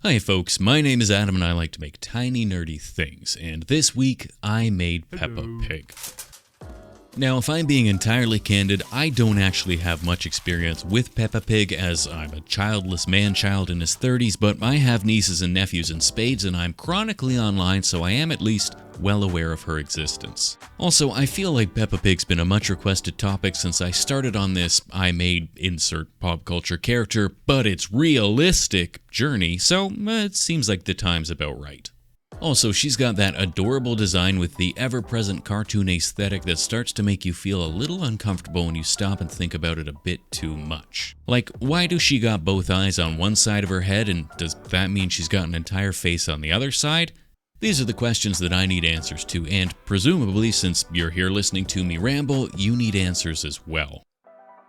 Hi folks, my name is Adam and I like to make tiny nerdy things, and this week I made Peppa Pig. Now, if I'm being entirely candid, I don't actually have much experience with Peppa Pig as I'm a childless man-child in his 30s, but I have nieces and nephews in spades and I'm chronically online, so I am at least well aware of her existence. Also, I feel like Peppa Pig's been a much requested topic since I started on this I made insert pop culture character, but it's realistic journey, so it seems like the time's about right. Also, she's got that adorable design with the ever-present cartoon aesthetic that starts to make you feel a little uncomfortable when you stop and think about it a bit too much. Like, why does she got both eyes on one side of her head, and does that mean she's got an entire face on the other side? These are the questions that I need answers to, and presumably, since you're here listening to me ramble, you need answers as well.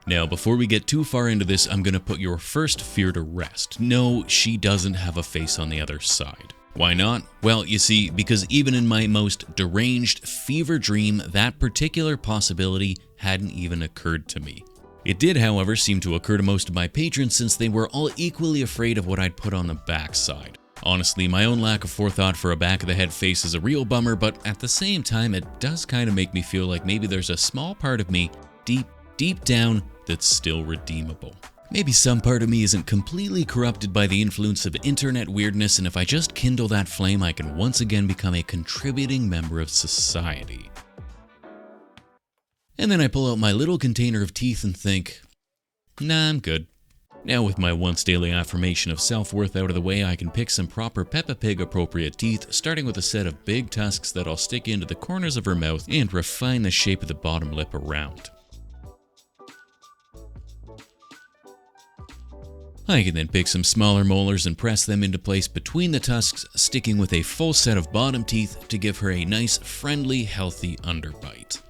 Now, before we get too far into this, I'm gonna put your first fear to rest. No, she doesn't have a face on the other side. Why not? Well, you see, because even in my most deranged fever dream, that particular possibility hadn't even occurred to me. It did, however, seem to occur to most of my patrons since they were all equally afraid of what I'd put on the backside. Honestly, my own lack of forethought for a back-of-the-head face is a real bummer, but at the same time, it does kind of make me feel like maybe there's a small part of me, deep down, that's still redeemable. Maybe some part of me isn't completely corrupted by the influence of internet weirdness, and if I just kindle that flame, I can once again become a contributing member of society. And then I pull out my little container of teeth and think, nah, I'm good. Now with my once daily affirmation of self-worth out of the way, I can pick some proper Peppa Pig appropriate teeth, starting with a set of big tusks that I'll stick into the corners of her mouth and refine the shape of the bottom lip around. I can then pick some smaller molars and press them into place between the tusks, sticking with a full set of bottom teeth to give her a nice, friendly, healthy underbite.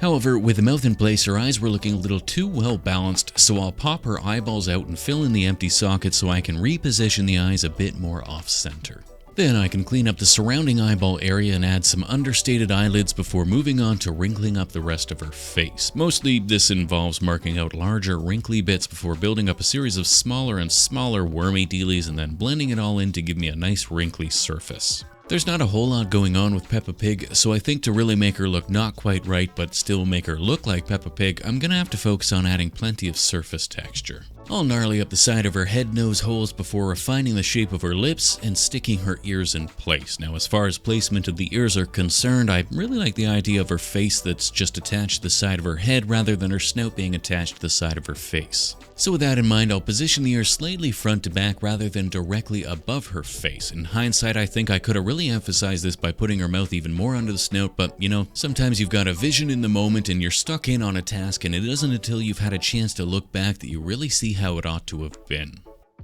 However, with the mouth in place, her eyes were looking a little too well balanced, so I'll pop her eyeballs out and fill in the empty socket so I can reposition the eyes a bit more off-center. Then I can clean up the surrounding eyeball area and add some understated eyelids before moving on to wrinkling up the rest of her face. Mostly this involves marking out larger wrinkly bits before building up a series of smaller and smaller wormy dealies and then blending it all in to give me a nice wrinkly surface. There's not a whole lot going on with Peppa Pig, so I think to really make her look not quite right but still make her look like Peppa Pig, I'm gonna have to focus on adding plenty of surface texture. I'll gnarly up the side of her head-nose holes before refining the shape of her lips and sticking her ears in place. Now, as far as placement of the ears are concerned, I really like the idea of her face that's just attached to the side of her head rather than her snout being attached to the side of her face. So with that in mind, I'll position the ears slightly front to back rather than directly above her face. In hindsight, I think I could have really emphasized this by putting her mouth even more under the snout, but you know, sometimes you've got a vision in the moment and you're stuck in on a task, and it isn't until you've had a chance to look back that you really see how it ought to have been.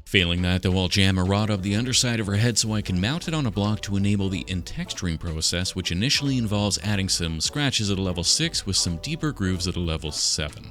Failing that though, I'll jam a rod up the underside of her head so I can mount it on a block to enable the in-texturing process, which initially involves adding some scratches at a level 6 with some deeper grooves at a level 7.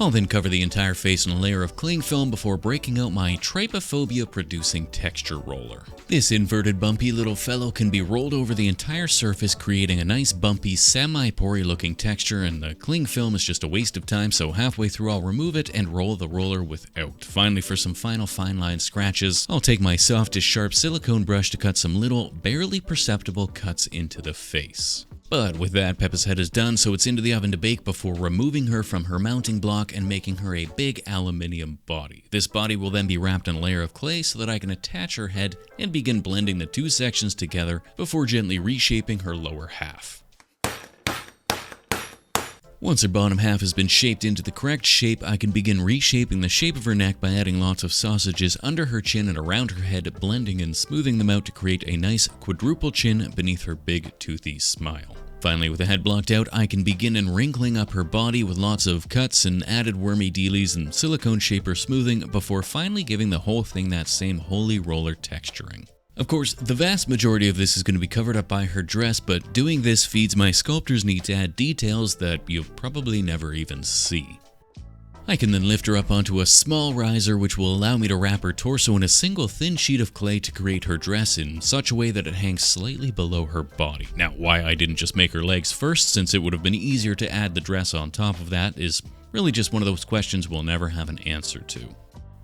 I'll then cover the entire face in a layer of cling film before breaking out my trypophobia-producing texture roller. This inverted bumpy little fellow can be rolled over the entire surface, creating a nice bumpy, semi-pory looking texture, and the cling film is just a waste of time, so halfway through I'll remove it and roll the roller without. Finally, for some final fine line scratches, I'll take my softest sharp silicone brush to cut some little, barely perceptible cuts into the face. But with that, Peppa's head is done, so it's into the oven to bake before removing her from her mounting block and making her a big aluminium body. This body will then be wrapped in a layer of clay so that I can attach her head and begin blending the two sections together before gently reshaping her lower half. Once her bottom half has been shaped into the correct shape, I can begin reshaping the shape of her neck by adding lots of sausages under her chin and around her head, blending and smoothing them out to create a nice quadruple chin beneath her big toothy smile. Finally, with the head blocked out, I can begin wrinkling up her body with lots of cuts and added wormy dealies and silicone shaper smoothing before finally giving the whole thing that same holy roller texturing. Of course, the vast majority of this is going to be covered up by her dress, but doing this feeds my sculptor's need to add details that you'll probably never even see. I can then lift her up onto a small riser which will allow me to wrap her torso in a single thin sheet of clay to create her dress in such a way that it hangs slightly below her body. Now, why I didn't just make her legs first, since it would have been easier to add the dress on top of that, is really just one of those questions we'll never have an answer to.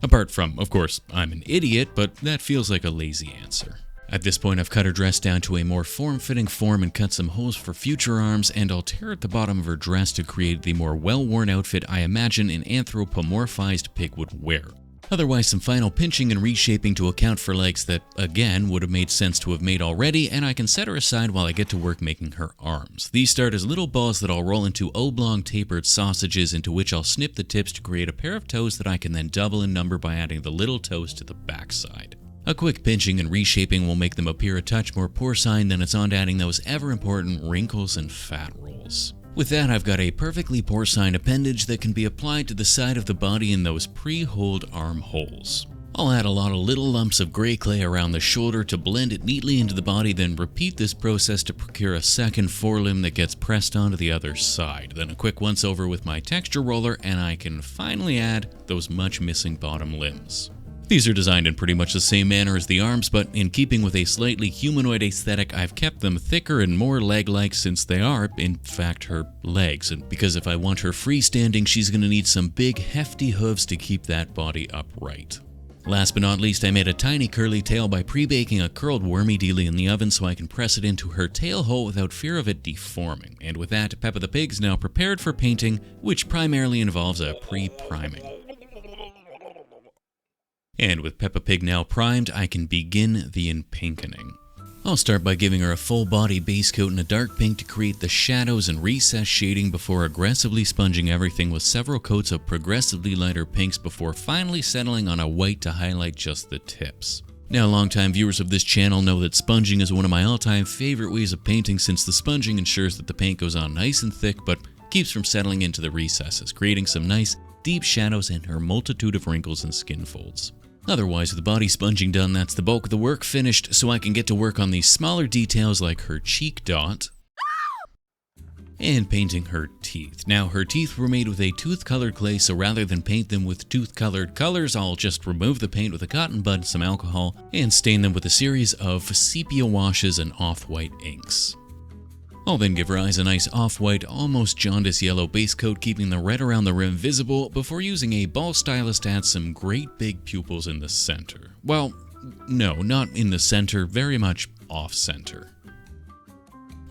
Apart from, of course, I'm an idiot, but that feels like a lazy answer. At this point, I've cut her dress down to a more form-fitting form and cut some holes for future arms, and I'll tear at the bottom of her dress to create the more well-worn outfit I imagine an anthropomorphized pig would wear. Otherwise, some final pinching and reshaping to account for legs that, again, would have made sense to have made already, and I can set her aside while I get to work making her arms. These start as little balls that I'll roll into oblong tapered sausages, into which I'll snip the tips to create a pair of toes that I can then double in number by adding the little toes to the backside. A quick pinching and reshaping will make them appear a touch more porcine than it's on to adding those ever-important wrinkles and fat rolls. With that, I've got a perfectly porcine appendage that can be applied to the side of the body in those pre-holed arm holes. I'll add a lot of little lumps of gray clay around the shoulder to blend it neatly into the body, then repeat this process to procure a second forelimb that gets pressed onto the other side. Then a quick once over with my texture roller, and I can finally add those much missing bottom limbs. These are designed in pretty much the same manner as the arms, but in keeping with a slightly humanoid aesthetic, I've kept them thicker and more leg-like since they are, in fact, her legs. And because if I want her freestanding, she's going to need some big, hefty hooves to keep that body upright. Last but not least, I made a tiny curly tail by pre-baking a curled wormy dealie in the oven so I can press it into her tail hole without fear of it deforming. And with that, Peppa the Pig's now prepared for painting, which primarily involves a pre-priming. And with Peppa Pig now primed, I can begin the pinkening. I'll start by giving her a full body base coat in a dark pink to create the shadows and recessed shading before aggressively sponging everything with several coats of progressively lighter pinks before finally settling on a white to highlight just the tips. Now, longtime viewers of this channel know that sponging is one of my all-time favorite ways of painting, since the sponging ensures that the paint goes on nice and thick but keeps from settling into the recesses, creating some nice, deep shadows and her multitude of wrinkles and skin folds. Otherwise, with the body sponging done, that's the bulk of the work finished, so I can get to work on these smaller details like her cheek dot and painting her teeth. Now, her teeth were made with a tooth-colored clay, so rather than paint them with tooth-colored colors, I'll just remove the paint with a cotton bud, some alcohol, and stain them with a series of sepia washes and off-white inks. I'll then give her eyes a nice off-white, almost jaundice yellow base coat, keeping the red around the rim visible, before using a ball stylus to add some great big pupils in the center. Well, no, not in the center, very much off-center.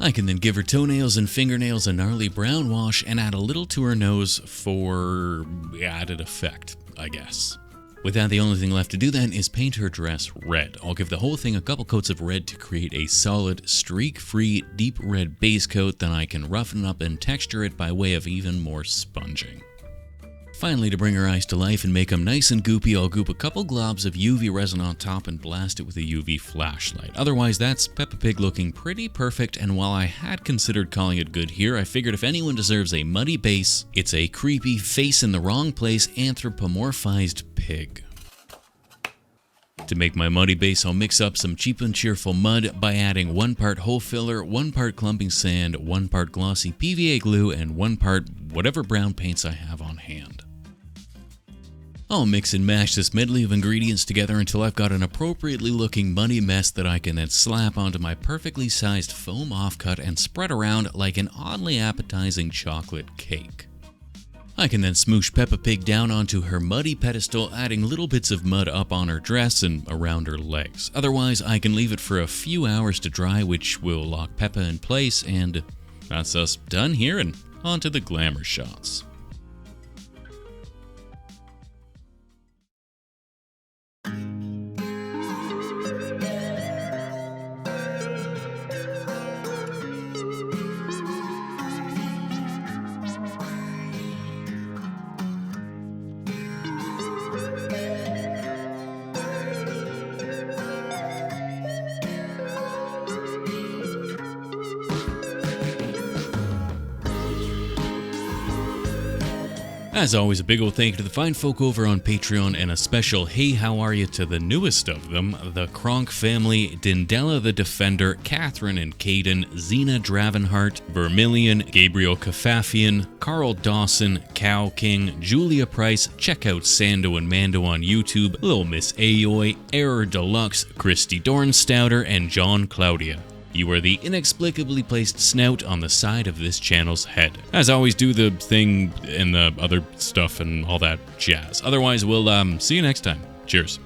I can then give her toenails and fingernails a gnarly brown wash and add a little to her nose for added effect, I guess. With that, the only thing left to do then is paint her dress red. I'll give the whole thing a couple coats of red to create a solid, streak-free, deep red base coat, then I can roughen up and texture it by way of even more sponging. Finally, to bring her eyes to life and make them nice and goopy, I'll goop a couple globs of UV resin on top and blast it with a UV flashlight. Otherwise, that's Peppa Pig looking pretty perfect, and while I had considered calling it good here, I figured if anyone deserves a muddy base, it's a creepy, face in the wrong place, anthropomorphized pig. To make my muddy base, I'll mix up some cheap and cheerful mud by adding 1 part hole filler, 1 part clumping sand, 1 part glossy PVA glue, and 1 part whatever brown paints I have on hand. I'll mix and mash this medley of ingredients together until I've got an appropriately looking muddy mess that I can then slap onto my perfectly sized foam offcut and spread around like an oddly appetizing chocolate cake. I can then smoosh Peppa Pig down onto her muddy pedestal, adding little bits of mud up on her dress and around her legs. Otherwise, I can leave it for a few hours to dry, which will lock Peppa in place, and that's us done here and on to the glamour shots. As always, a big ol' thank you to the fine folk over on Patreon, and a special hey how are you to the newest of them, the Kronk family, Dindella the Defender, Catherine and Caden, Xena Dravenhart, Vermilion, Gabriel Kafafian, Carl Dawson, Cow King, Julia Price, check out Sando and Mando on YouTube, Little Miss Ayoy, Error Deluxe, Christy Dornstouter, and John Claudia. You are the inexplicably placed snout on the side of this channel's head. As always, do the thing and the other stuff and all that jazz. Otherwise, we'll see you next time. Cheers.